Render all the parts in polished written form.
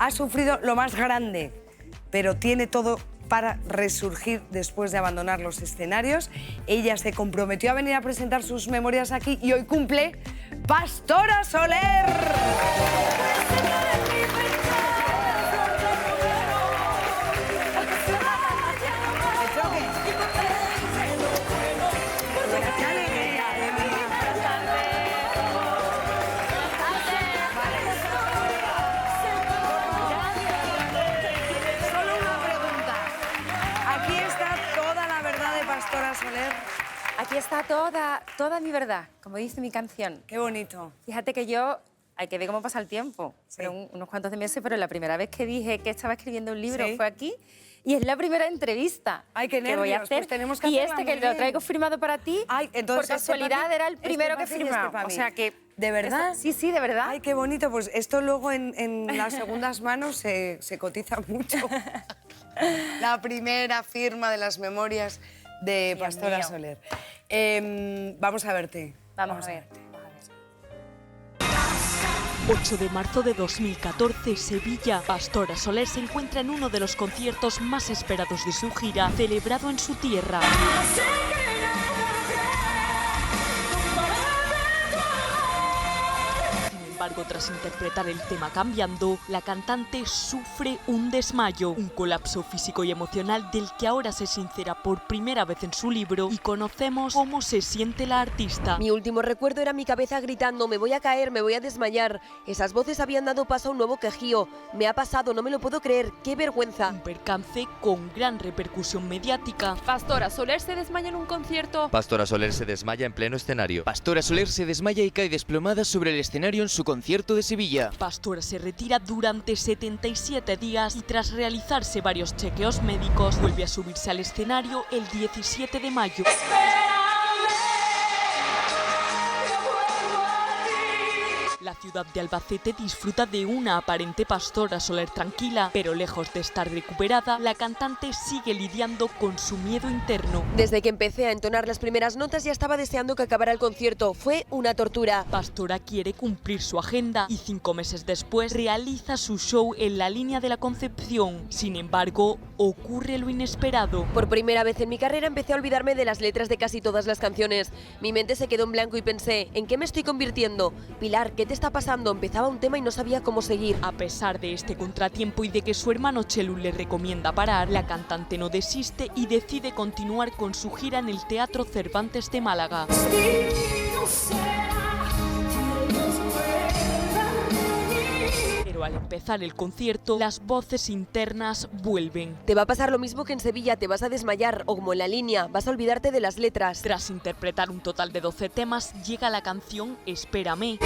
ha sufrido lo más grande, pero tiene todo para resurgir después de abandonar los escenarios. Ella se comprometió a venir a presentar sus memorias aquí y hoy cumple Pastora Soler. Pastora Soler. Aquí está toda mi verdad, como dice mi canción. Qué bonito. Fíjate que yo, hay que ver cómo pasa el tiempo, sí. Unos cuantos de meses, pero la primera vez que dije que estaba escribiendo un libro fue aquí y es la primera entrevista. Ay, qué nervios, que voy a hacer. Pues tenemos que y hacerla que lo traigo firmado para ti, ay, entonces por casualidad era el primero que firmaba. O sea que... ¿De verdad? Sí, de verdad. Ay, qué bonito. Pues esto luego en las segundas manos se cotiza mucho. La primera firma de las memorias de Pastora Soler. Vamos a verte. Vamos a ver. 8 de marzo de 2014, Sevilla. Pastora Soler se encuentra en uno de los conciertos más esperados de su gira, celebrado en su tierra. Sin embargo, tras interpretar el tema Cambiando, la cantante sufre un desmayo, un colapso físico y emocional del que ahora se sincera por primera vez en su libro y conocemos cómo se siente la artista. Mi último recuerdo era mi cabeza gritando, me voy a caer, me voy a desmayar. Esas voces habían dado paso a un nuevo quejío. Me ha pasado, no me lo puedo creer, qué vergüenza. Un percance con gran repercusión mediática. Pastora Soler se desmaya en un concierto. Pastora Soler se desmaya en pleno escenario. Pastora Soler se desmaya y cae desplomada sobre el escenario en su concierto de Sevilla. Pastora se retira durante 77 días y tras realizarse varios chequeos médicos vuelve a subirse al escenario el 17 de mayo. La ciudad de Albacete disfruta de una aparente Pastora Soler tranquila, pero lejos de estar recuperada, la cantante sigue lidiando con su miedo interno. Desde que empecé a entonar las primeras notas ya estaba deseando que acabara el concierto. Fue una tortura. Pastora quiere cumplir su agenda y 5 meses después realiza su show en la Línea de la Concepción. Sin embargo, ocurre lo inesperado. Por primera vez en mi carrera empecé a olvidarme de las letras de casi todas las canciones. Mi mente se quedó en blanco y pensé, ¿en qué me estoy convirtiendo? Pilar, ¿qué te está pasando? Empezaba un tema y no sabía cómo seguir. A pesar de este contratiempo y de que su hermano Chelu le recomienda parar, la cantante no desiste y decide continuar con su gira en el Teatro Cervantes de Málaga. Pero al empezar el concierto, las voces internas vuelven. Te va a pasar lo mismo que en Sevilla, te vas a desmayar, o como en La Línea, vas a olvidarte de las letras. Tras interpretar un total de 12 temas, llega la canción Espérame.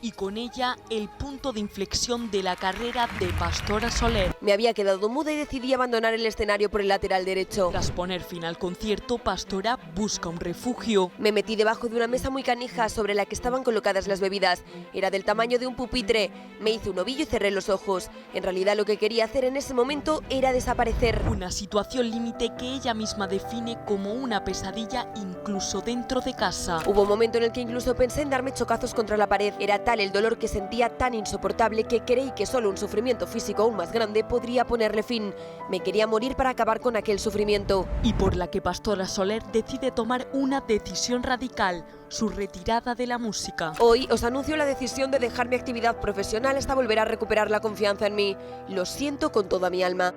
Y con ella el punto de inflexión de la carrera de Pastora Soler. Me había quedado muda y decidí abandonar el escenario por el lateral derecho. Tras poner fin al concierto, Pastora busca un refugio. Me metí debajo de una mesa muy canija sobre la que estaban colocadas las bebidas. Era del tamaño de un pupitre. Me hice un ovillo y cerré los ojos. En realidad lo que quería hacer en ese momento era desaparecer. Una situación límite que ella misma define como una pesadilla incluso dentro de casa. Hubo un momento en el que incluso pensé en darme chocazos contra la pared. Era tal el dolor que sentía, tan insoportable, que creí que solo un sufrimiento físico aún más grande podría ponerle fin. Me quería morir para acabar con aquel sufrimiento. Y por la que Pastora Soler decide tomar una decisión radical, su retirada de la música. Hoy os anuncio la decisión de dejar mi actividad profesional hasta volver a recuperar la confianza en mí. Lo siento con toda mi alma.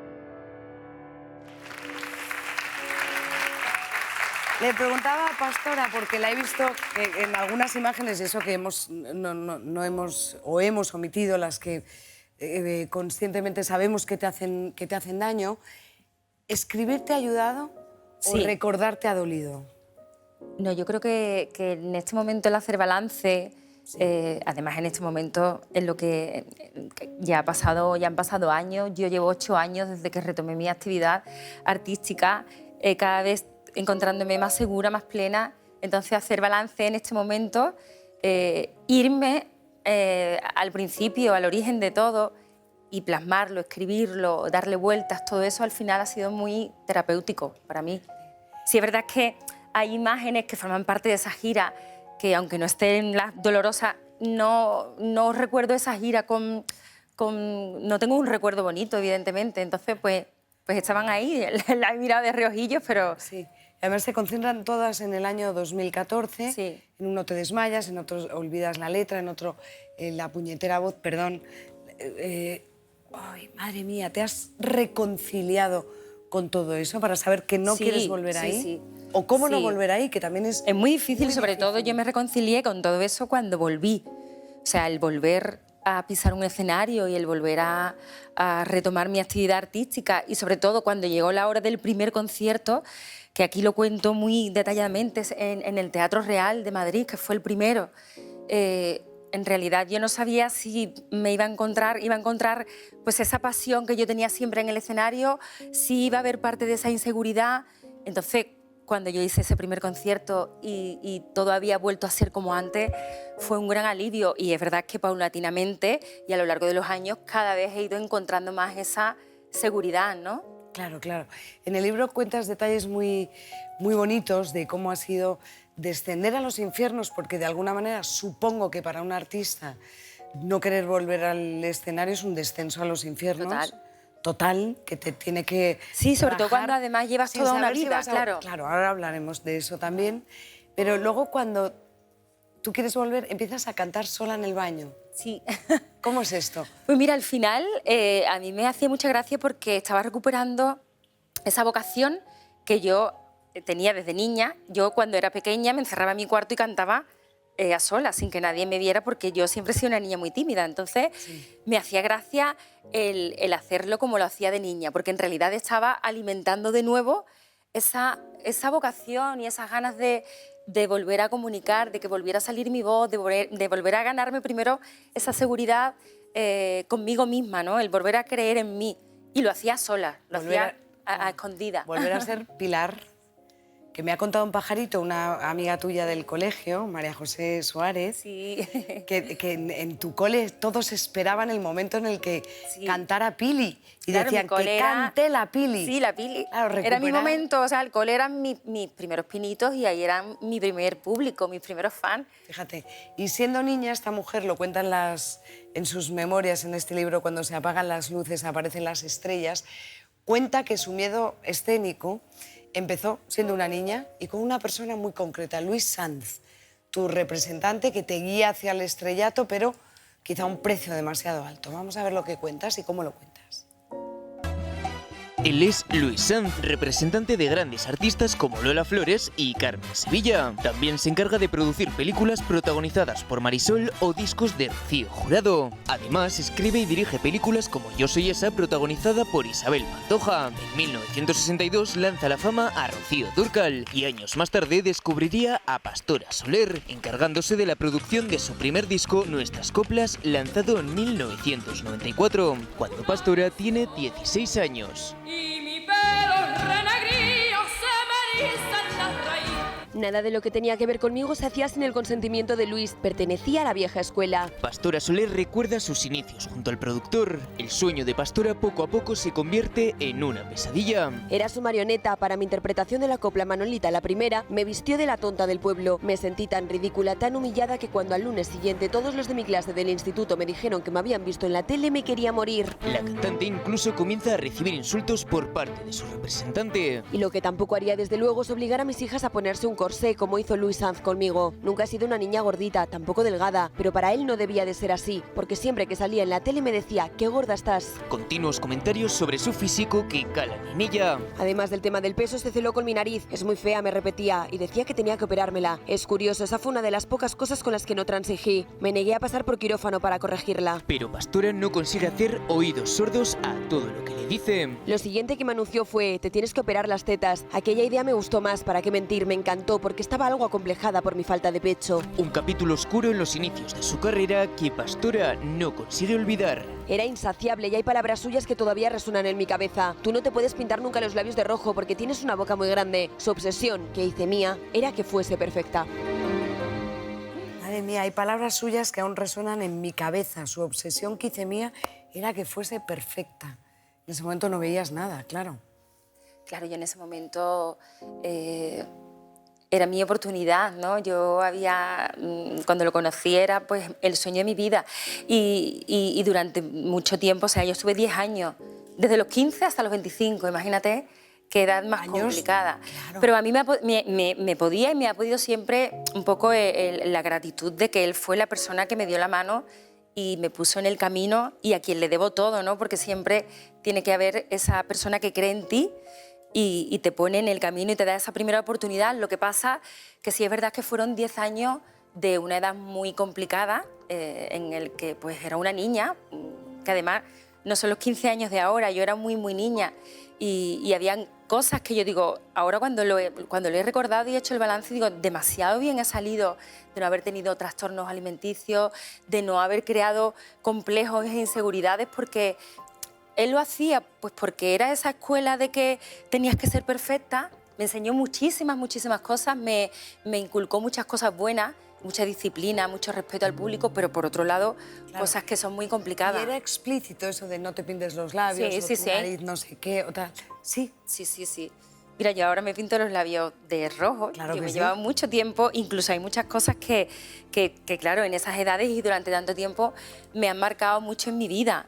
Le preguntaba a Pastora, porque la he visto en algunas imágenes, eso que hemos omitido, las que conscientemente sabemos que te hacen daño. ¿Escribir te ha ayudado o recordar te ha dolido? No, yo creo que en este momento el hacer balance, además en este momento en lo que ya han pasado años, yo llevo 8 años desde que retomé mi actividad artística, cada vez encontrándome más segura, más plena. Entonces, hacer balance en este momento, irme al principio, al origen de todo y plasmarlo, escribirlo, darle vueltas, todo eso al final ha sido muy terapéutico para mí. Sí, es verdad que hay imágenes que forman parte de esa gira que, aunque no estén las dolorosas, no recuerdo esa gira no tengo un recuerdo bonito, evidentemente. Entonces, pues estaban ahí, la he mirado de reojillos, pero... Sí. Además, se concentran todas en el año 2014. Sí. En uno te desmayas, en otro olvidas la letra, en otro la puñetera voz, perdón. Ay, madre mía, ¿te has reconciliado con todo eso para saber que no quieres volver ahí? Sí. ¿O cómo no Sí. volver ahí? Que también es... Es muy difícil, sobre todo yo me reconcilié con todo eso cuando volví. O sea, el volver a pisar un escenario y el volver a retomar mi actividad artística y sobre todo cuando llegó la hora del primer concierto, que aquí lo cuento muy detalladamente, en el Teatro Real de Madrid, que fue el primero. En realidad yo no sabía si me iba a encontrar pues esa pasión que yo tenía siempre en el escenario, si iba a haber parte de esa inseguridad. Entonces, cuando yo hice ese primer concierto y todo había vuelto a ser como antes, fue un gran alivio. Y es verdad que paulatinamente y a lo largo de los años cada vez he ido encontrando más esa seguridad, ¿no? Claro, claro. En el libro cuentas detalles muy bonitos de cómo ha sido descender a los infiernos, porque de alguna manera supongo que para un artista no querer volver al escenario es un descenso a los infiernos. Total, que te tiene que... Sí, sobre todo cuando además llevas toda una vida, claro. Claro, ahora hablaremos de eso también. Pero luego cuando tú quieres volver, empiezas a cantar sola en el baño. Sí. ¿Cómo es esto? Pues mira, al final a mí me hacía mucha gracia porque estaba recuperando esa vocación que yo tenía desde niña. Yo cuando era pequeña me encerraba en mi cuarto y cantaba a solas, sin que nadie me viera, porque yo siempre he sido una niña muy tímida. Entonces me hacía gracia el hacerlo como lo hacía de niña, porque en realidad estaba alimentando de nuevo esa vocación y esas ganas de volver a comunicar, de que volviera a salir mi voz, de volver a ganarme primero esa seguridad conmigo misma, ¿no? El volver a creer en mí. Y lo hacía sola, lo hacía a escondida. Volver a ser Pilar, que me ha contado un pajarito, una amiga tuya del colegio, María José Suárez, Sí. que en tu cole todos esperaban el momento en el que cantara Pili. Y Claro, decían que cante la Pili. Sí, la Pili. Claro, era mi momento, o sea, el cole eran mis primeros pinitos y ahí eran mi primer público, mis primeros fans. Fíjate, y siendo niña, esta mujer lo cuenta en sus memorias en este libro, cuando se apagan las luces, aparecen las estrellas, cuenta que su miedo escénico empezó siendo una niña y con una persona muy concreta, Luis Sanz, tu representante que te guía hacia el estrellato, pero quizá a un precio demasiado alto. Vamos a ver lo que cuentas y cómo lo cuentas. Él es Luis Sanz, representante de grandes artistas como Lola Flores y Carmen Sevilla. También se encarga de producir películas protagonizadas por Marisol o discos de Rocío Jurado. Además, escribe y dirige películas como Yo soy esa, protagonizada por Isabel Pantoja. En 1962 lanza a la fama a Rocío Dúrcal y años más tarde descubriría a Pastora Soler, encargándose de la producción de su primer disco Nuestras Coplas, lanzado en 1994, cuando Pastora tiene 16 años. Y mi pelo renegrío se me eriza en la raíz. Nada de lo que tenía que ver conmigo se hacía sin el consentimiento de Luis. Pertenecía a la vieja escuela. Pastora Soler recuerda sus inicios junto al productor. El sueño de Pastora poco a poco se convierte en una pesadilla. Era su marioneta. Para mi interpretación de la copla Manolita, la primera, me vistió de la tonta del pueblo. Me sentí tan ridícula, tan humillada, que cuando al lunes siguiente todos los de mi clase del instituto me dijeron que me habían visto en la tele, me quería morir. La cantante incluso comienza a recibir insultos por parte de su representante. Y lo que tampoco haría desde luego es obligar a mis hijas a ponerse un corsé como hizo Luis Sanz conmigo. Nunca he sido una niña gordita, tampoco delgada, pero para él no debía de ser así, porque siempre que salía en la tele me decía, qué gorda estás. Continuos comentarios sobre su físico que calan en ella. Además del tema del peso, se celó con mi nariz. Es muy fea, me repetía, y decía que tenía que operármela. Es curioso, esa fue una de las pocas cosas con las que no transigí. Me negué a pasar por quirófano para corregirla. Pero Pastora no consigue hacer oídos sordos a todo lo que le dice. Lo siguiente que me anunció fue, te tienes que operar las tetas. Aquella idea me gustó más, para qué mentir, me encantó, porque estaba algo acomplejada por mi falta de pecho. Un capítulo oscuro en los inicios de su carrera que Pastora no consigue olvidar. Era insaciable y hay palabras suyas que todavía resuenan en mi cabeza. Tú no te puedes pintar nunca los labios de rojo porque tienes una boca muy grande. Su obsesión, que hice mía, era que fuese perfecta. Madre mía, hay palabras suyas que aún resuenan en mi cabeza. Su obsesión que hice mía era que fuese perfecta. En ese momento no veías nada, claro. Claro, yo en ese momento era mi oportunidad, ¿no? Yo cuando lo conocí era pues el sueño de mi vida y durante mucho tiempo, o sea, yo estuve 10 años, desde los 15 hasta los 25, imagínate qué edad más complicada. Claro. Pero a mí me podía y me ha podido siempre un poco la gratitud de que él fue la persona que me dio la mano y me puso en el camino y a quien le debo todo, ¿no? Porque siempre tiene que haber esa persona que cree en ti y te pone en el camino y te da esa primera oportunidad. Lo que pasa que sí es verdad que fueron 10 años de una edad muy complicada en el que pues era una niña, que además no son los 15 años de ahora, yo era muy, muy niña y habían cosas que yo digo, ahora cuando lo he recordado y he hecho el balance, digo, demasiado bien he salido de no haber tenido trastornos alimenticios, de no haber creado complejos e inseguridades, porque él lo hacía pues porque era esa escuela de que tenías que ser perfecta, me enseñó muchísimas, muchísimas cosas, me inculcó muchas cosas buenas, mucha disciplina, mucho respeto al público, pero por otro lado, cosas que son muy complicadas. ¿Y era explícito eso de no te pintes los labios, Sí, o tu nariz no sé qué, o tal? Sí. Sí. Mira, yo ahora me pinto los labios de rojo, Claro que que me sí. lleva mucho tiempo, incluso hay muchas cosas que, claro, en esas edades y durante tanto tiempo me han marcado mucho en mi vida.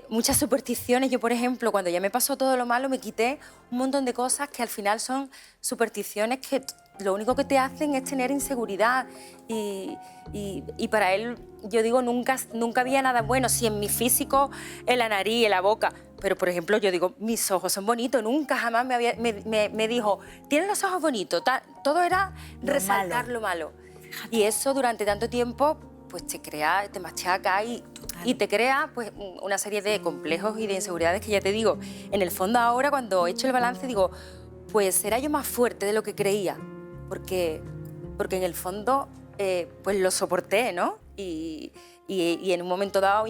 Muchas supersticiones. Yo, por ejemplo, cuando ya me pasó todo lo malo, me quité un montón de cosas que al final son supersticiones que lo único que te hacen es tener inseguridad. Y para él, yo digo, nunca había nada bueno. Si en mi físico, en la nariz, en la boca... Pero, por ejemplo, yo digo, mis ojos son bonitos. Nunca jamás me dijo, tienes los ojos bonitos. Todo era resaltar lo malo. Y eso durante tanto tiempo pues te crea, te machaca y te crea pues una serie de complejos y de inseguridades que ya te digo. En el fondo ahora, cuando he hecho el balance, digo, pues era yo más fuerte de lo que creía, porque en el fondo pues lo soporté, ¿no? Y en un momento dado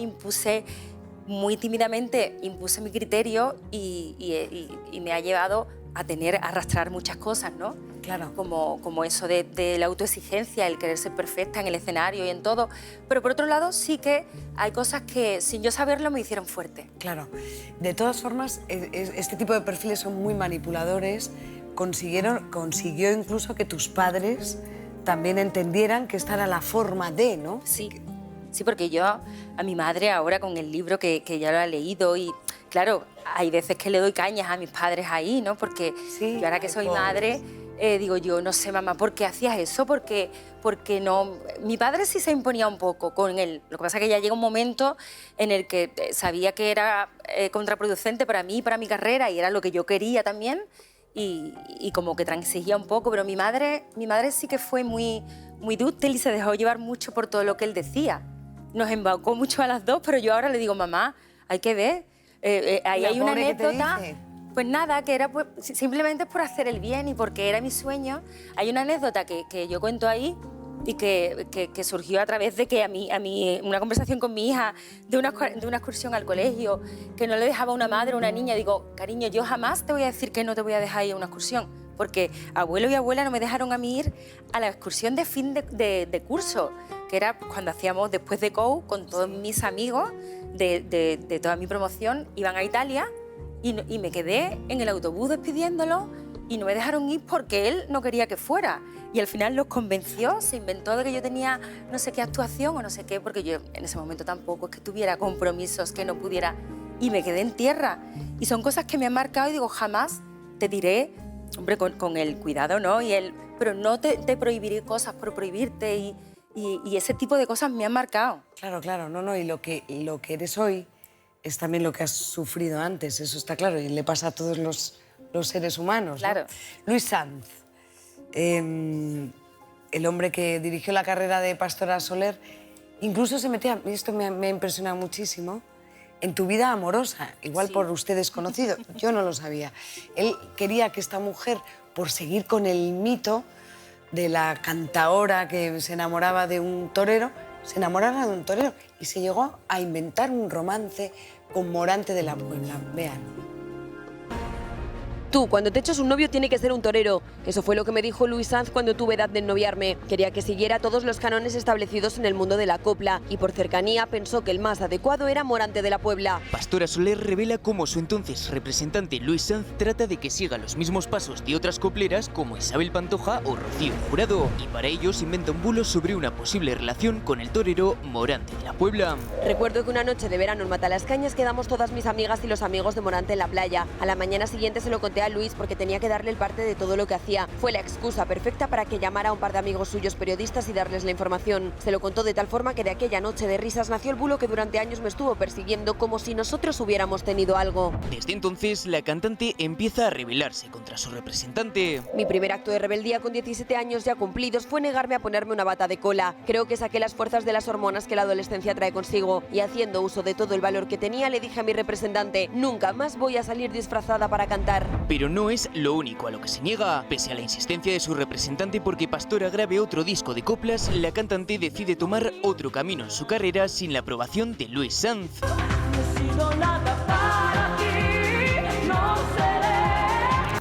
muy tímidamente impuse mi criterio y me ha llevado a arrastrar muchas cosas, ¿no? Claro. Como eso de la autoexigencia, el querer ser perfecta en el escenario y en todo. Pero por otro lado sí que hay cosas que sin yo saberlo me hicieron fuerte. Claro. De todas formas, este tipo de perfiles son muy manipuladores. Consiguió incluso que tus padres también entendieran que esta era la forma de, ¿no? Sí, porque yo a mi madre ahora con el libro que ya lo ha leído y claro, hay veces que le doy cañas a mis padres ahí, ¿no? Porque sí, yo ahora que soy madre, digo yo, no sé, mamá, ¿por qué hacías eso? Porque no... Mi padre sí se imponía un poco con él. Lo que pasa es que ya llega un momento en el que sabía que era contraproducente para mí y para mi carrera y era lo que yo quería también y como que transigía un poco, pero mi madre sí que fue muy, muy dúctil y se dejó llevar mucho por todo lo que él decía. Nos embaucó mucho a las dos, pero yo ahora le digo, mamá, hay que ver. Ahí hay una anécdota, pues nada, que era pues, simplemente por hacer el bien y porque era mi sueño. Hay una anécdota que yo cuento ahí y que surgió a través de que a mí una conversación con mi hija de una excursión al colegio, que no le dejaba una madre o una niña. Digo, cariño, yo jamás te voy a decir que no te voy a dejar ir a una excursión, porque abuelo y abuela no me dejaron a mí ir a la excursión de fin de curso, que era cuando hacíamos después de COU con todos mis amigos de toda mi promoción, iban a Italia y me quedé en el autobús despidiéndolo y no me dejaron ir porque él no quería que fuera. Y al final los convenció, se inventó de que yo tenía no sé qué actuación o no sé qué, porque yo en ese momento tampoco es que tuviera compromisos que no pudiera, y me quedé en tierra. Y son cosas que me han marcado y digo, jamás te diré, hombre, con el cuidado, ¿no? Pero no te prohibiré cosas por prohibirte y ese tipo de cosas me han marcado. Claro, no, y lo que eres hoy es también lo que has sufrido antes, eso está claro, y le pasa a todos los seres humanos, ¿no? Claro. Luis Sanz, el hombre que dirigió la carrera de Pastora Soler, incluso se metía, y esto me ha impresionado muchísimo, en tu vida amorosa, igual Sí. por usted desconocido, yo no lo sabía. Él quería que esta mujer, por seguir con el mito de la cantaora que se enamoraba de un torero, se enamorara de un torero y se llegó a inventar un romance con Morante de la Puebla. Vean. Tú, cuando te echas un novio, tiene que ser un torero. Eso fue lo que me dijo Luis Sanz cuando tuve edad de ennoviarme. Quería que siguiera todos los cánones establecidos en el mundo de la copla y por cercanía pensó que el más adecuado era Morante de la Puebla. Pastora Soler revela cómo su entonces representante Luis Sanz trata de que siga los mismos pasos de otras copleras como Isabel Pantoja o Rocío Jurado, y para ello se inventa un bulo sobre una posible relación con el torero Morante de la Puebla. Recuerdo que una noche de verano en Matalascañas quedamos todas mis amigas y los amigos de Morante en la playa. A la mañana siguiente se lo conté a Luis porque tenía que darle el parte de todo lo que hacía. Fue la excusa perfecta para que llamara a un par de amigos suyos periodistas y darles la información. Se lo contó de tal forma que de aquella noche de risas nació el bulo que durante años me estuvo persiguiendo como si nosotros hubiéramos tenido algo. Desde entonces, la cantante empieza a rebelarse contra su representante. Mi primer acto de rebeldía con 17 años ya cumplidos fue negarme a ponerme una bata de cola. Creo que saqué las fuerzas de las hormonas que la adolescencia trae consigo y haciendo uso de todo el valor que tenía le dije a mi representante: nunca más voy a salir disfrazada para cantar. Pero no es lo único a lo que se niega. Pese a la insistencia de su representante porque Pastora grabe otro disco de coplas, la cantante decide tomar otro camino en su carrera sin la aprobación de Luis Sanz.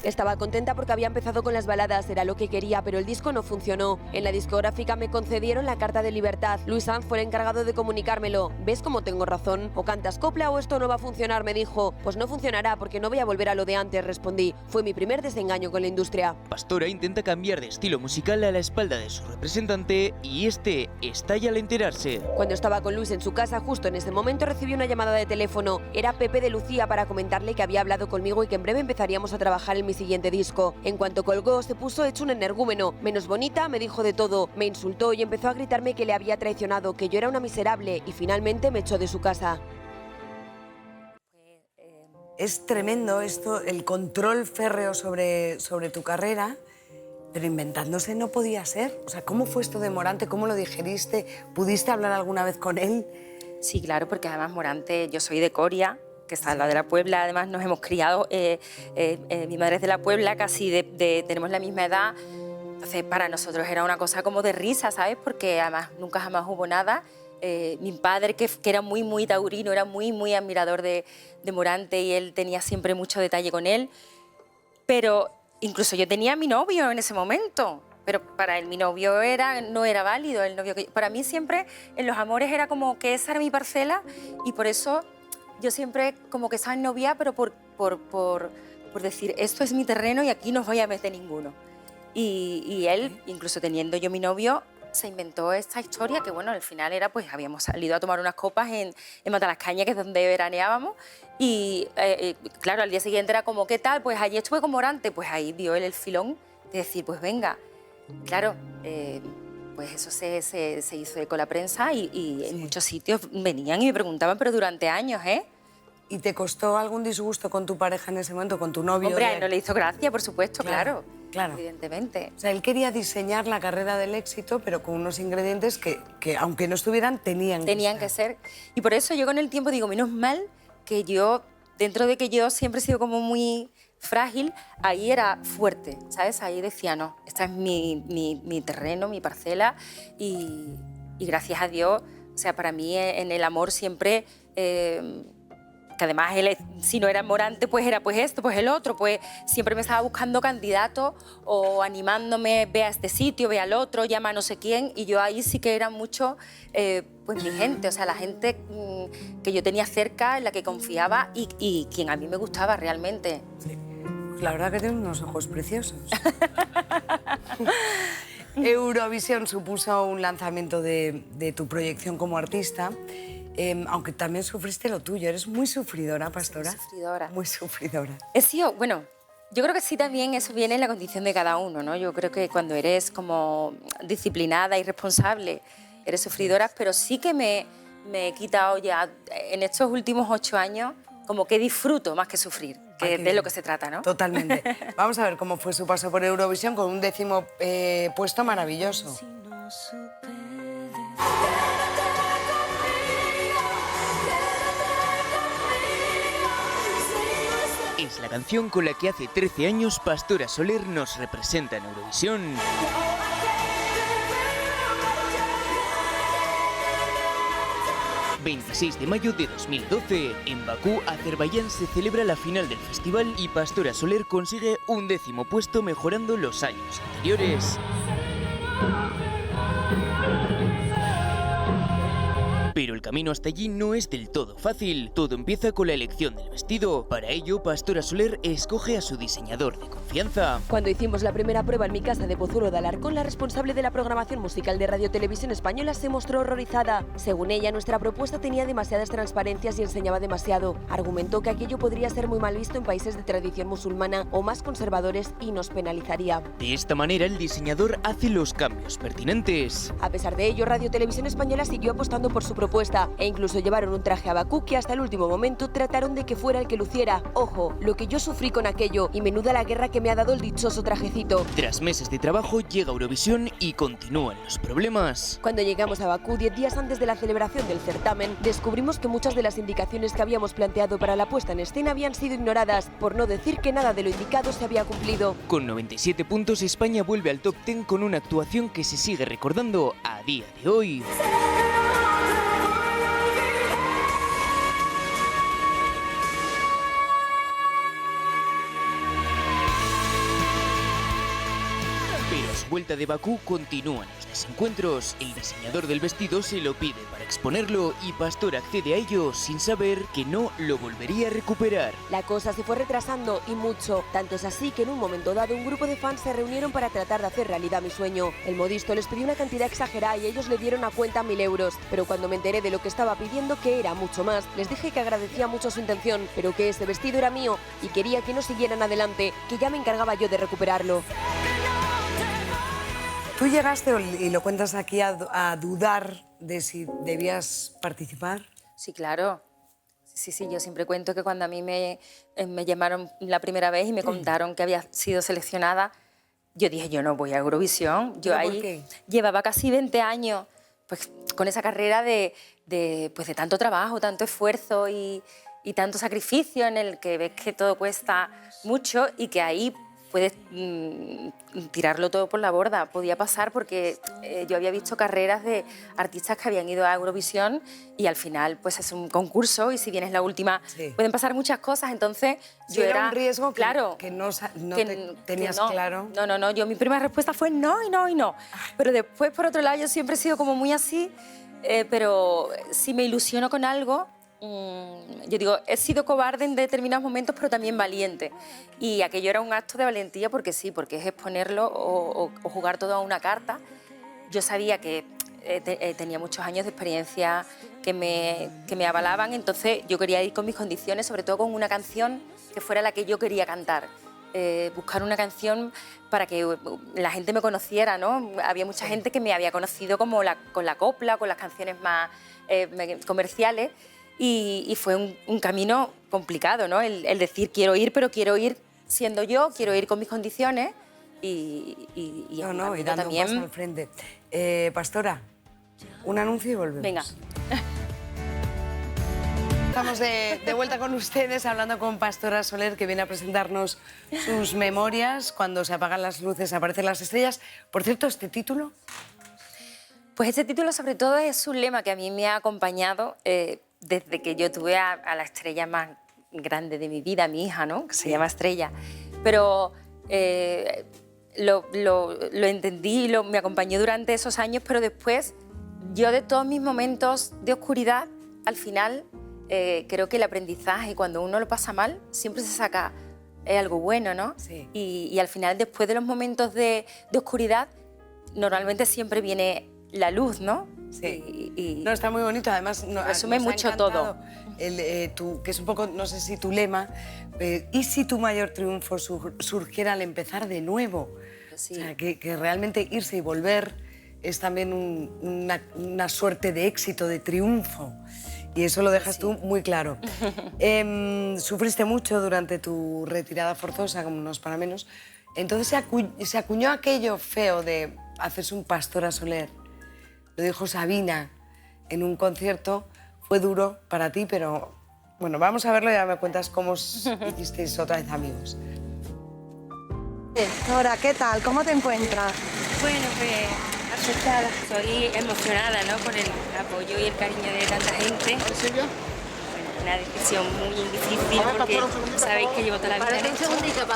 Estaba contenta porque había empezado con las baladas, era lo que quería, pero el disco no funcionó. En la discográfica me concedieron la carta de libertad. Luis Sanz fue el encargado de comunicármelo. ¿Ves cómo tengo razón? O cantas copla o esto no va a funcionar, me dijo. Pues no funcionará porque no voy a volver a lo de antes, respondí. Fue mi primer desengaño con la industria. Pastora intenta cambiar de estilo musical a la espalda de su representante y este estalla al enterarse. Cuando estaba con Luis en su casa, justo en ese momento recibí una llamada de teléfono. Era Pepe de Lucía para comentarle que había hablado conmigo y que en breve empezaríamos a trabajar en mi siguiente disco. En cuanto colgó, se puso hecho un energúmeno. Menos bonita, me dijo de todo. Me insultó y empezó a gritarme que le había traicionado, que yo era una miserable y finalmente me echó de su casa. Es tremendo esto, el control férreo sobre tu carrera, pero inventándose no podía ser. O sea, ¿cómo fue esto de Morante? ¿Cómo lo digeriste? ¿Pudiste hablar alguna vez con él? Sí, claro, porque además Morante, yo soy de Coria, que está al lado de la Puebla, además nos hemos criado, mi madre es de la Puebla, casi tenemos la misma edad, entonces para nosotros era una cosa como de risa, ¿sabes? Porque además nunca jamás hubo nada. Mi padre, que era muy taurino, era muy admirador de Morante y él tenía siempre mucho detalle con él, pero incluso yo tenía a mi novio en ese momento. Pero para él mi novio no era válido, el novio para mí siempre en los amores era como que esa era mi parcela y por eso yo siempre como que estaba en novia, pero por decir, esto es mi terreno y aquí no os voy a meter ninguno. Y él, incluso teniendo yo mi novio, se inventó esta historia que, bueno, al final era, pues habíamos salido a tomar unas copas en Matalascañas, que es donde veraneábamos, y claro, al día siguiente era como, ¿qué tal? Pues allí estuve con Morante, pues ahí vio él el filón de decir, pues venga. Claro, pues eso se hizo eco la prensa y en muchos sitios venían y me preguntaban, pero durante años, ¿eh? ¿Y te costó algún disgusto con tu pareja en ese momento, con tu novio? Hombre, a él no le hizo gracia, por supuesto, claro. Evidentemente. O sea, él quería diseñar la carrera del éxito, pero con unos ingredientes que aunque no estuvieran, tenían que ser. Y por eso yo con el tiempo digo, menos mal que yo, dentro de que yo siempre he sido como muy frágil, ahí era fuerte, ¿sabes? Ahí decía, no, esta es mi terreno, mi parcela y gracias a Dios, o sea, para mí en el amor siempre, que además él, si no era Morante, pues era pues esto, pues el otro, pues siempre me estaba buscando candidatos o animándome, ve a este sitio, ve al otro, llama a no sé quién, y yo ahí sí que era mucho, pues mi gente, o sea, la gente que yo tenía cerca, en la que confiaba y quien a mí me gustaba realmente. Sí. La verdad que tiene unos ojos preciosos. Eurovisión supuso un lanzamiento de tu proyección como artista, aunque también sufriste lo tuyo. ¿Eres muy sufridora, Pastora? Sí, sufridora. Muy sufridora. He sido, bueno, yo creo que sí también eso viene en la condición de cada uno, ¿no? Yo creo que cuando eres como disciplinada y responsable, eres sufridora, pero sí que me he quitado ya, en estos últimos 8 años, como que disfruto más que sufrir, que de lo que se trata, ¿no? Totalmente. Vamos a ver cómo fue su paso por Eurovisión con un 10º puesto maravilloso. Es la canción con la que hace 13 años Pastora Soler nos representa en Eurovisión. 26 de mayo de 2012. En Bakú, Azerbaiyán, se celebra la final del festival y Pastora Soler consigue un 10º puesto, mejorando los años anteriores. Pero el camino hasta allí no es del todo fácil. Todo empieza con la elección del vestido. Para ello, Pastora Soler escoge a su diseñador de confianza. Cuando hicimos la primera prueba en mi casa de Pozuelo de Alarcón, la responsable de la programación musical de Radio Televisión Española se mostró horrorizada. Según ella, nuestra propuesta tenía demasiadas transparencias y enseñaba demasiado. Argumentó que aquello podría ser muy mal visto en países de tradición musulmana o más conservadores y nos penalizaría. De esta manera, el diseñador hace los cambios pertinentes. A pesar de ello, Radio Televisión Española siguió apostando por su propuesta e incluso llevaron un traje a Bakú que hasta el último momento trataron de que fuera el que luciera. Ojo, lo que yo sufrí con aquello y menuda la guerra que me ha dado el dichoso trajecito. Tras meses de trabajo, llega Eurovisión y continúan los problemas. Cuando llegamos a Bakú, 10 días antes de la celebración del certamen, descubrimos que muchas de las indicaciones que habíamos planteado para la puesta en escena habían sido ignoradas, por no decir que nada de lo indicado se había cumplido. Con 97 puntos, España vuelve al top 10 con una actuación que se sigue recordando a día de hoy. Pero a su vuelta de Bakú continúan los desencuentros. El diseñador del vestido se lo pide para exponerlo y Pastora accede a ello sin saber que no lo volvería a recuperar. La cosa se fue retrasando y mucho. Tanto es así que en un momento dado un grupo de fans se reunieron para tratar de hacer realidad mi sueño. El modisto les pidió una cantidad exagerada y ellos le dieron a cuenta 1000 euros. Pero cuando me enteré de lo que estaba pidiendo, que era mucho más, les dije que agradecía mucho su intención, pero que ese vestido era mío y quería que no siguieran adelante, que ya me encargaba yo de recuperarlo. ¿Tú llegaste, y lo cuentas aquí, a dudar de si debías participar? Sí, claro. Sí, yo siempre cuento que cuando a mí me llamaron la primera vez y me contaron que había sido seleccionada, yo dije, yo no voy a Eurovisión. Yo ¿Pero ahí por qué? llevaba casi 20 años pues, con esa carrera de tanto trabajo, tanto esfuerzo y tanto sacrificio, en el que ves que todo cuesta mucho y que ahí puedes tirarlo todo por la borda. Podía pasar porque yo había visto carreras de artistas que habían ido a Eurovisión y al final pues es un concurso y si vienes la última Sí. pueden pasar muchas cosas. Entonces Sí, yo era un riesgo que, claro, que no que tenías no. claro. No, yo mi primera respuesta fue no y no y no. Pero después, por otro lado, yo siempre he sido como muy así, pero si me ilusiono con algo, yo digo, he sido cobarde en determinados momentos, pero también valiente. Y aquello era un acto de valentía porque sí, porque es exponerlo o jugar todo a una carta. Yo sabía que tenía muchos años de experiencia que me avalaban, entonces yo quería ir con mis condiciones, sobre todo con una canción que fuera la que yo quería cantar. Buscar una canción para que la gente me conociera, ¿no? Había mucha gente que me había conocido como con la copla, con las canciones más comerciales. Y fue un camino complicado, ¿no? El decir quiero ir, pero quiero ir siendo yo, quiero ir con mis condiciones y No, y dando también. un paso al frente. Pastora, un anuncio y volvemos. Venga. Estamos de vuelta con ustedes hablando con Pastora Soler, que viene a presentarnos sus memorias. Cuando se apagan las luces aparecen las estrellas. Por cierto, ¿este título? Pues este título sobre todo es un lema que a mí me ha acompañado desde que yo tuve a la estrella más grande de mi vida, mi hija, ¿no? Que se llama Estrella. Pero lo entendí y me acompañó durante esos años, pero después yo de todos mis momentos de oscuridad, al final creo que el aprendizaje, cuando uno lo pasa mal, siempre se saca algo bueno, ¿no? Sí. Y al final, después de los momentos de oscuridad, normalmente siempre viene la luz, ¿no? Sí. No, está muy bonito. Además, resume nos ha mucho encantado que es un poco, no sé si tu lema, ¿y si tu mayor triunfo surgiera al empezar de nuevo? Sí. O sea, que realmente irse y volver es también una suerte de éxito, de triunfo. Y eso lo dejas tú muy claro. Sufriste mucho durante tu retirada forzosa, como no es para menos. Entonces se acuñó aquello feo de hacerse un Pastora Soler. Lo dijo Sabina en un concierto. Fue duro para ti, pero bueno, vamos a verlo y ya me cuentas cómo os hicisteis otra vez amigos. Nora, ¿qué tal? ¿Cómo te encuentras? Bueno, pues afectada. Estoy emocionada, ¿no?, por el apoyo y el cariño de tanta gente. Una decisión muy difícil porque sabéis que llevo toda la vida en esto.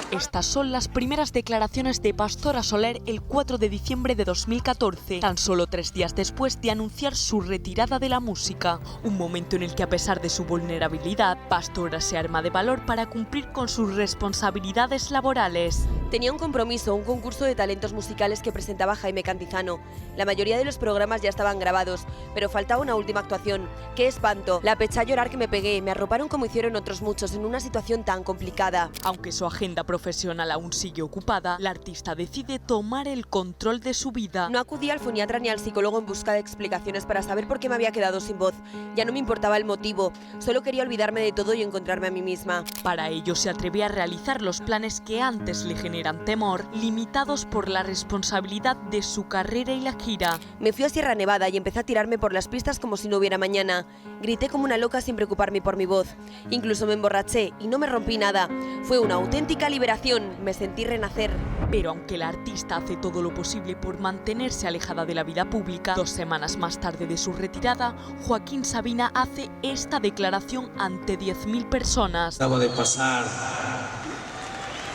Estas son las primeras declaraciones de Pastora Soler el 4 de diciembre de 2014, tan solo 3 días después de anunciar su retirada de la música. Un momento en el que, a pesar de su vulnerabilidad, Pastora se arma de valor para cumplir con sus responsabilidades laborales. Tenía un compromiso, un concurso de talentos musicales que presentaba Jaime Cantizano. La mayoría de los programas ya estaban grabados, pero faltaba una última actuación. ¡Qué espanto! La peché a llorar que me pegué, me arroparon como hicieron otros muchos en una situación tan complicada. Aunque su agenda profesional aún sigue ocupada, la artista decide tomar el control de su vida. No acudí al foniatra ni al psicólogo en busca de explicaciones para saber por qué me había quedado sin voz. Ya no me importaba el motivo, solo quería olvidarme de todo y encontrarme a mí misma. Para ello se atreve a realizar los planes que antes le generan temor, limitados por la responsabilidad de su carrera y la gira. Me fui a Sierra Nevada y empecé a tirarme por las pistas como si no hubiera mañana. Grité como una loca sin preocuparme por mi voz. Incluso me emborraché y no me rompí nada. Fue una auténtica liberación, me sentí renacer. Pero aunque la artista hace todo lo posible por mantenerse alejada de la vida pública, 2 semanas más tarde de su retirada, Joaquín Sabina hace esta declaración ante 10.000 personas. Acabo de pasar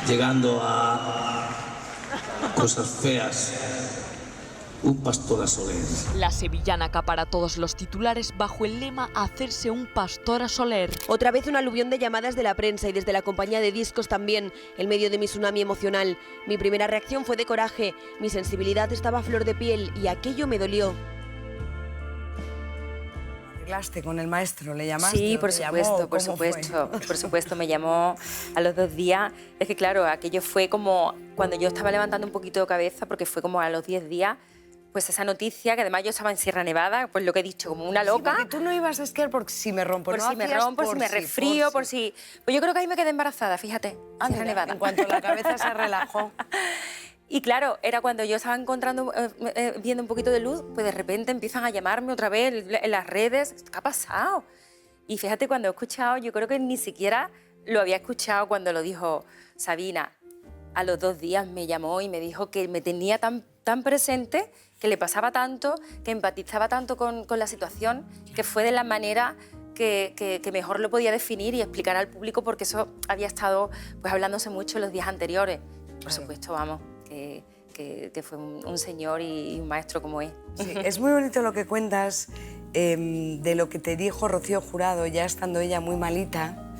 llegando a cosas feas. Un Pastora Soler. La sevillana acapara todos los titulares bajo el lema "hacerse un Pastora Soler". Otra vez un aluvión de llamadas de la prensa y desde la compañía de discos también, en medio de mi tsunami emocional. Mi primera reacción fue de coraje, mi sensibilidad estaba a flor de piel y aquello me dolió. ¿Arreglaste con el maestro? ¿Le llamaste? Sí, por supuesto, me llamó a los 2 días. Es que claro, aquello fue como cuando yo estaba levantando un poquito de cabeza, porque fue como a los 10 días, pues esa noticia, que además yo estaba en Sierra Nevada, pues lo que he dicho, como una loca. Sí, porque tú no ibas a esquiar porque si me rompo, por no si me rompo, por si me resfrío, por si... Pues yo creo que ahí me quedé embarazada, fíjate, Sierra Nevada. En cuanto la cabeza se relajó. Y claro, era cuando yo estaba encontrando, viendo un poquito de luz, pues de repente empiezan a llamarme otra vez en las redes. ¿Qué ha pasado? Y fíjate, cuando he escuchado, yo creo que ni siquiera lo había escuchado cuando lo dijo Sabina. A los 2 días me llamó y me dijo que me tenía tan presente, que le pasaba tanto, que empatizaba tanto con la situación, que fue de la manera que mejor lo podía definir y explicar al público, porque eso había estado pues hablándose mucho los días anteriores. Por supuesto, vamos, que fue un señor y un maestro como es. Sí, es muy bonito lo que cuentas de lo que te dijo Rocío Jurado, ya estando ella muy malita.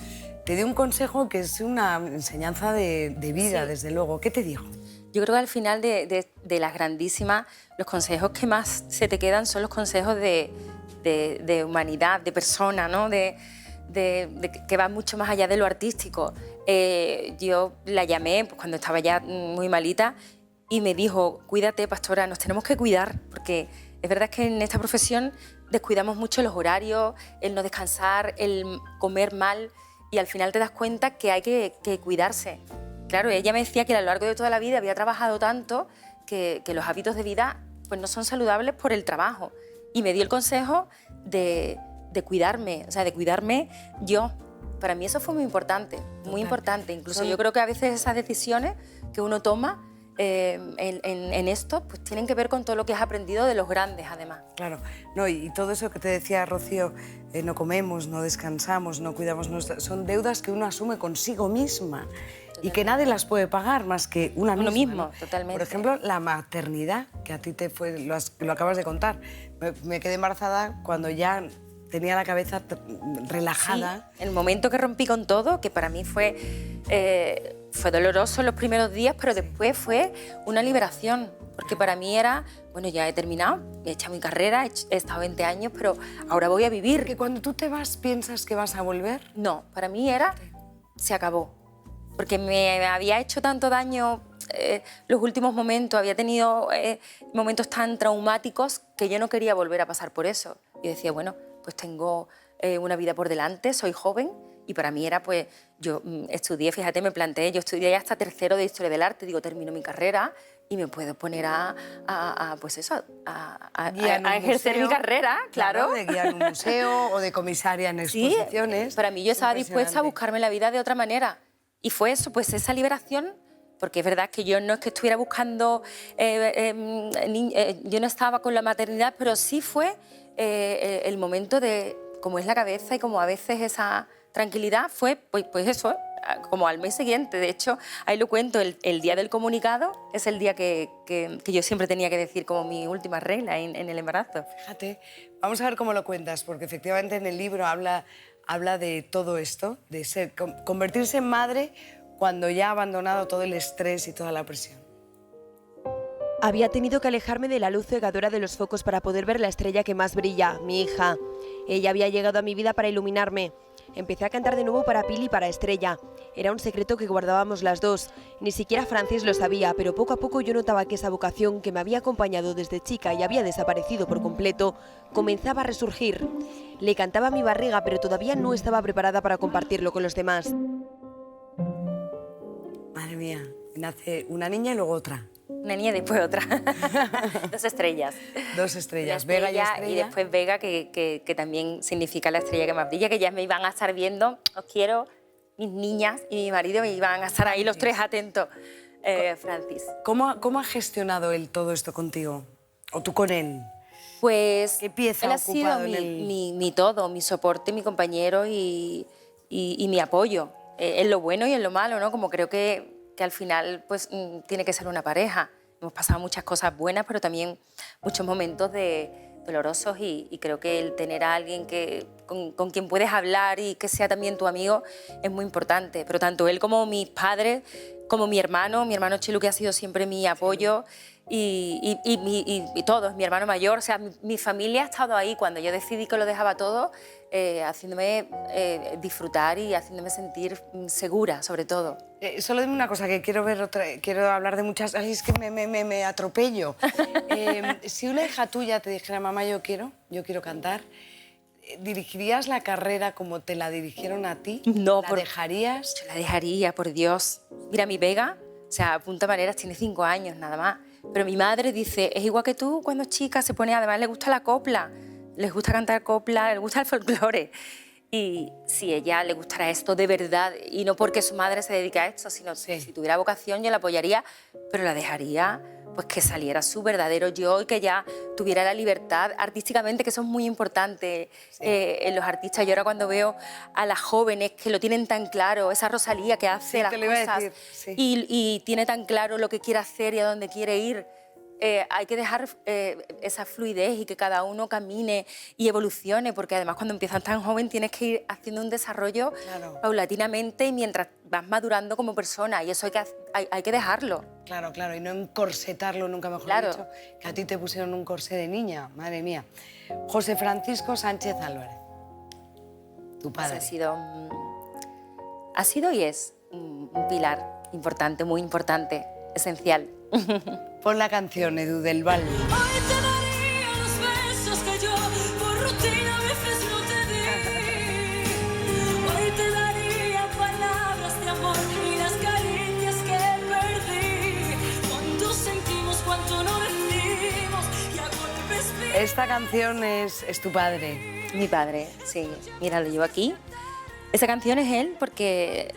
Te dio un consejo que es una enseñanza de vida, sí, desde luego. ¿Qué te dijo? Yo creo que al final de las grandísimas, los consejos que más se te quedan son los consejos de humanidad, de persona, ¿no? Que va mucho más allá de lo artístico. Yo la llamé pues, cuando estaba ya muy malita y me dijo: cuídate, Pastora, nos tenemos que cuidar, porque es verdad que en esta profesión descuidamos mucho los horarios, el no descansar, el comer mal, y al final te das cuenta que hay que cuidarse. Claro, ella me decía que a lo largo de toda la vida había trabajado tanto que los hábitos de vida pues, no son saludables por el trabajo. Y me dio el consejo de cuidarme, o sea, de cuidarme yo. Para mí eso fue muy importante, muy importante. Incluso yo creo que a veces esas decisiones que uno toma en esto pues tienen que ver con todo lo que has aprendido de los grandes, además. Claro, no, y todo eso que te decía Rocío, no comemos, no descansamos, no cuidamos son deudas que uno asume consigo misma. Totalmente. Y que nadie las puede pagar más que uno mismo, ¿no? Totalmente. Por ejemplo, la maternidad, que a ti te fue, lo acabas de contar. Me quedé embarazada cuando ya tenía la cabeza relajada. Sí, el momento que rompí con todo, que para mí fue doloroso en los primeros días, pero después fue una liberación, porque para mí era, bueno, ya he terminado, he hecho mi carrera, he estado 20 años, pero ahora voy a vivir. ¿Que cuando tú te vas piensas que vas a volver? No, para mí era, se acabó, porque me había hecho tanto daño los últimos momentos, había tenido momentos tan traumáticos que yo no quería volver a pasar por eso. Yo decía, bueno, pues tengo una vida por delante, soy joven, y para mí era, pues, yo estudié, fíjate, me planteé, yo estudié hasta 3º de Historia del Arte, digo, termino mi carrera y me puedo poner a ejercer mi carrera, claro. De guiar un museo o de comisaria en exposiciones. Sí, para mí yo estaba dispuesta a buscarme la vida de otra manera. Y fue eso, pues esa liberación porque es verdad que yo no es que estuviera buscando, yo no estaba con la maternidad, pero sí fue el momento de cómo es la cabeza y como a veces esa tranquilidad fue, pues eso, como al mes siguiente. De hecho, ahí lo cuento, el día del comunicado es el día que yo siempre tenía que decir como mi última regla en el embarazo. Fíjate, vamos a ver cómo lo cuentas, porque efectivamente en el libro habla de todo esto, de convertirse en madre cuando ya ha abandonado todo el estrés y toda la presión. Había tenido que alejarme de la luz cegadora de los focos para poder ver la estrella que más brilla, mi hija. Ella había llegado a mi vida para iluminarme. Empecé a cantar de nuevo para Pili y para Estrella. Era un secreto que guardábamos las dos. Ni siquiera Francis lo sabía, pero poco a poco yo notaba que esa vocación que me había acompañado desde chica y había desaparecido por completo, comenzaba a resurgir. Le cantaba a mi barriga, pero todavía no estaba preparada para compartirlo con los demás. Madre mía, nace una niña y luego otra. Una niña y después otra. 2 estrellas. 2 estrellas, Una Vega y Estrella. Y después Vega, que también significa la estrella que más brilla, que ya me iban a estar viendo, os quiero, mis niñas y mi marido me iban a estar ahí los 3 atentos. Francis. ¿Cómo ha gestionado él todo esto contigo? ¿O tú con él? Pues ¿Qué pieza él ha ha sido ocupado en el...? mi todo, mi soporte, mi compañero y mi apoyo, en lo bueno y en lo malo, ¿no? Como creo que al final pues, tiene que ser una pareja. Hemos pasado muchas cosas buenas, pero también muchos momentos dolorosos y creo que el tener a alguien con quien puedes hablar y que sea también tu amigo es muy importante. Pero tanto él como mis padres, como mi hermano Chilu, que ha sido siempre mi apoyo, y todos, mi hermano mayor, o sea, mi familia ha estado ahí cuando yo decidí que lo dejaba todo, haciéndome disfrutar y haciéndome sentir segura, sobre todo. Solo dime una cosa, que quiero hablar de muchas... Ay, es que me atropello. Si una hija tuya te dijera, mamá, yo quiero cantar, ¿dirigirías la carrera como te la dirigieron a ti? No, ¿La dejarías? Yo la dejaría, por Dios. Mira, mi Vega, o sea, a punta maneras, tiene 5 años nada más. Pero mi madre dice, es igual que tú cuando chica, se pone, además le gusta la copla, les gusta cantar copla, le gusta el folclore. Y si a ella le gustara esto de verdad, y no porque su madre se dedica a esto, sino si tuviera vocación yo la apoyaría, pero la dejaría pues que saliera su verdadero yo y que ya tuviera la libertad artísticamente, que eso es muy importante en los artistas. Yo ahora cuando veo a las jóvenes que lo tienen tan claro, esa Rosalía que hace las cosas y tiene tan claro lo que quiere hacer y a dónde quiere ir, hay que dejar esa fluidez y que cada uno camine y evolucione, porque además cuando empiezas tan joven tienes que ir haciendo un desarrollo paulatinamente y mientras vas madurando como persona, y eso hay que dejarlo. Claro, claro, y no encorsetarlo nunca, mejor dicho, que a ti te pusieron un corsé de niña, madre mía. José Francisco Sánchez Álvarez, tu padre. Pues ha sido y es un pilar importante, muy importante, esencial. Pon la canción, Edu, del Val. Hoy te daría los besos que yo por rutina a veces no te di. Hoy te daría palabras de amor y las caricias que perdí. Cuánto sentimos, cuánto no decimos y a golpes... Esta canción es tu padre. Mi padre, sí. Mira, lo llevo aquí. Esa canción es él porque...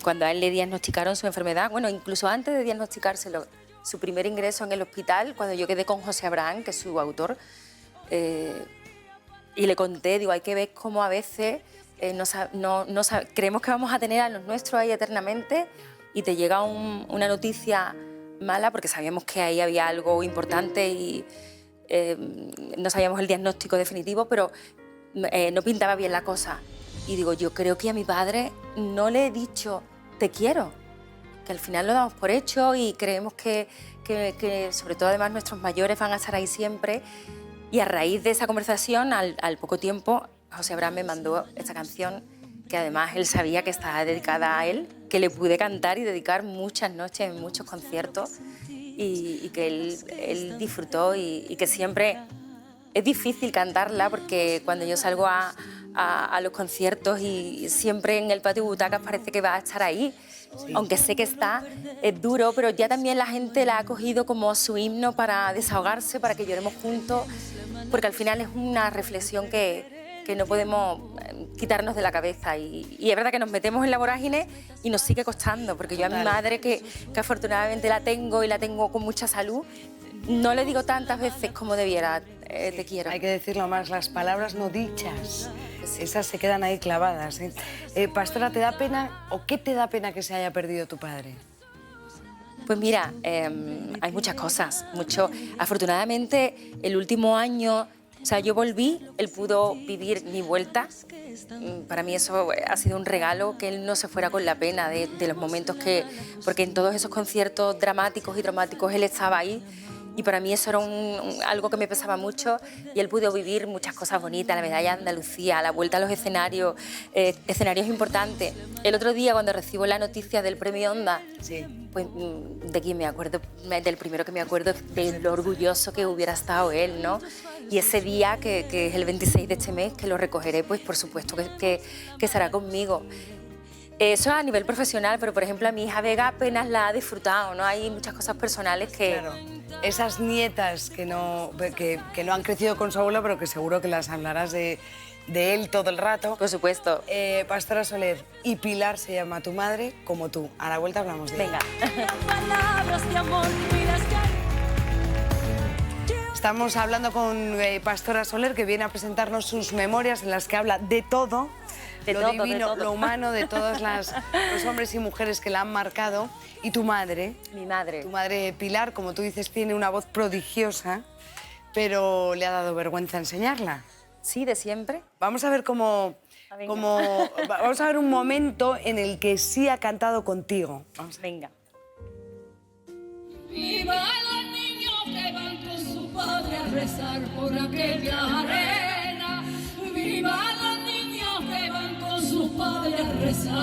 cuando a él le diagnosticaron su enfermedad, bueno, incluso antes de diagnosticárselo, su primer ingreso en el hospital, cuando yo quedé con José Abraham, que es su autor, y le conté, digo, hay que ver cómo a veces creemos que vamos a tener a los nuestros ahí eternamente y te llega una noticia mala, porque sabíamos que ahí había algo importante y no sabíamos el diagnóstico definitivo, pero no pintaba bien la cosa. Y digo, yo creo que a mi padre no le he dicho te quiero, que al final lo damos por hecho y creemos que sobre todo además nuestros mayores van a estar ahí siempre. Y a raíz de esa conversación, al poco tiempo, José Abraham me mandó esta canción, que además él sabía que estaba dedicada a él, que le pude cantar y dedicar muchas noches en muchos conciertos y que él disfrutó y que siempre es difícil cantarla porque cuando yo salgo a los conciertos y siempre en el patio de butacas parece que va a estar ahí, aunque sé que es duro, pero ya también la gente la ha cogido como su himno para desahogarse, para que lloremos juntos, porque al final es una reflexión que que no podemos quitarnos de la cabeza. Y es verdad que nos metemos en la vorágine y nos sigue costando, porque yo a mi madre, que afortunadamente la tengo y la tengo con mucha salud, no le digo tantas veces como debiera, te quiero. Hay que decirlo más, las palabras no dichas, esas se quedan ahí clavadas. Pastora, ¿te da pena o qué te da pena que se haya perdido tu padre? Pues mira, hay muchas cosas, Afortunadamente, el último año, o sea, yo volví, él pudo vivir mi vuelta. Para mí eso ha sido un regalo, que él no se fuera con la pena de los momentos porque en todos esos conciertos dramáticos y traumáticos él estaba ahí. Y para mí eso era algo que me pesaba mucho, y él pudo vivir muchas cosas bonitas, la medalla de Andalucía, la vuelta a los escenarios, escenarios importantes. El otro día, cuando recibo la noticia del premio Onda, pues de quién me acuerdo, del primero que me acuerdo, de lo orgulloso que hubiera estado él, ¿no? Y ese día, que es el 26 de este mes, que lo recogeré, pues por supuesto que estará conmigo. Eso a nivel profesional, pero por ejemplo a mi hija Vega apenas la ha disfrutado, ¿no? Hay muchas cosas personales que... Claro. Esas nietas que no han crecido con su abuelo, pero que seguro que las hablarás de él todo el rato. Por supuesto. Pastora Soler, y Pilar se llama tu madre, como tú. A la vuelta hablamos de ella. Venga. Palabras de amor y las Estamos hablando con Pastora Soler, que viene a presentarnos sus memorias en las que habla de todo. Lo divino, lo humano, de todos los hombres y mujeres que la han marcado. Y tu madre. Mi madre. Tu madre Pilar, como tú dices, tiene una voz prodigiosa, pero le ha dado vergüenza enseñarla. Sí, de siempre. Vamos a ver vamos a ver un momento en el que sí ha cantado contigo. Venga. Viva los niños que van con su padre a rezar por aquella arena. Viva los niños que van con sus padres a rezar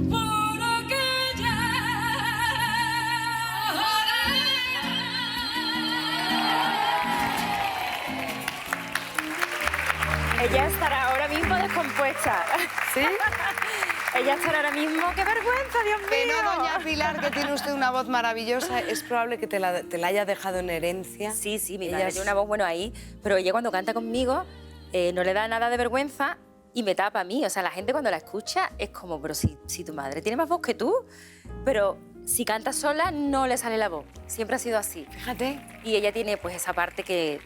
por aquella arena. Ella estará ahora mismo descompuesta. ¿Sí? Ella estará ahora mismo... ¡Qué vergüenza, Dios mío! Que no, doña Pilar, que tiene usted una voz maravillosa. Es probable que te la haya dejado en herencia. Sí, mi madre tiene una voz, bueno, ahí. Pero ella cuando canta conmigo no le da nada de vergüenza y me tapa a mí. O sea, la gente cuando la escucha es como, pero si tu madre tiene más voz que tú. Pero si canta sola no le sale la voz. Siempre ha sido así. Fíjate. Y ella tiene pues esa parte que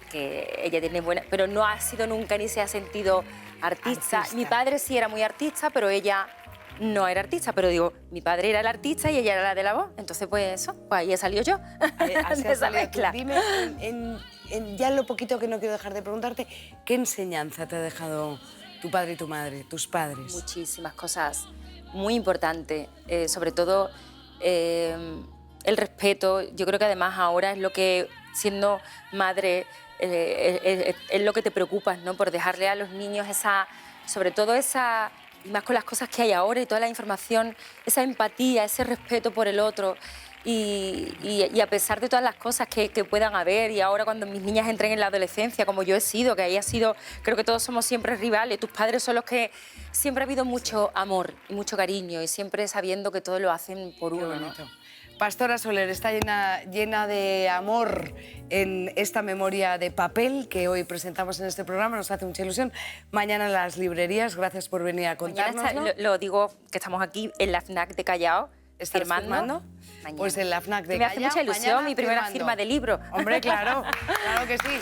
ella tiene buena... Pero no ha sido nunca ni se ha sentido artista. Mi padre sí era muy artista, pero ella... no era artista, pero digo, mi padre era el artista y ella era la de la voz. Entonces, pues eso, pues ahí he salido yo. Así de has esa salido tú. mezcla. Dime, ya en lo poquito que no quiero dejar de preguntarte, ¿qué enseñanza te ha dejado tu padre y tu madre, tus padres? Muchísimas cosas muy importantes, sobre todo el respeto. Yo creo que además ahora es lo que, siendo madre, es lo que te preocupas, ¿no? Por dejarle a los niños sobre todo esa... Y más con las cosas que hay ahora y toda la información, esa empatía, ese respeto por el otro. Y a pesar de todas las cosas que puedan haber, y ahora cuando mis niñas entren en la adolescencia, como yo he sido, que ahí ha sido, creo que todos somos siempre rivales, tus padres son los que siempre ha habido mucho amor y mucho cariño, y siempre sabiendo que todo lo hacen por uno, ¿no? Pastora Soler está llena de amor en esta memoria de papel que hoy presentamos en este programa. Nos hace mucha ilusión. Mañana en las librerías. Gracias por venir a contarnos. Lo digo que estamos aquí en la FNAC de Callao. ¿Estás firmando? Mañana. Pues en la FNAC de Me Callao. hace mucha ilusión, mi primera firma de libro. Hombre, claro, claro que sí.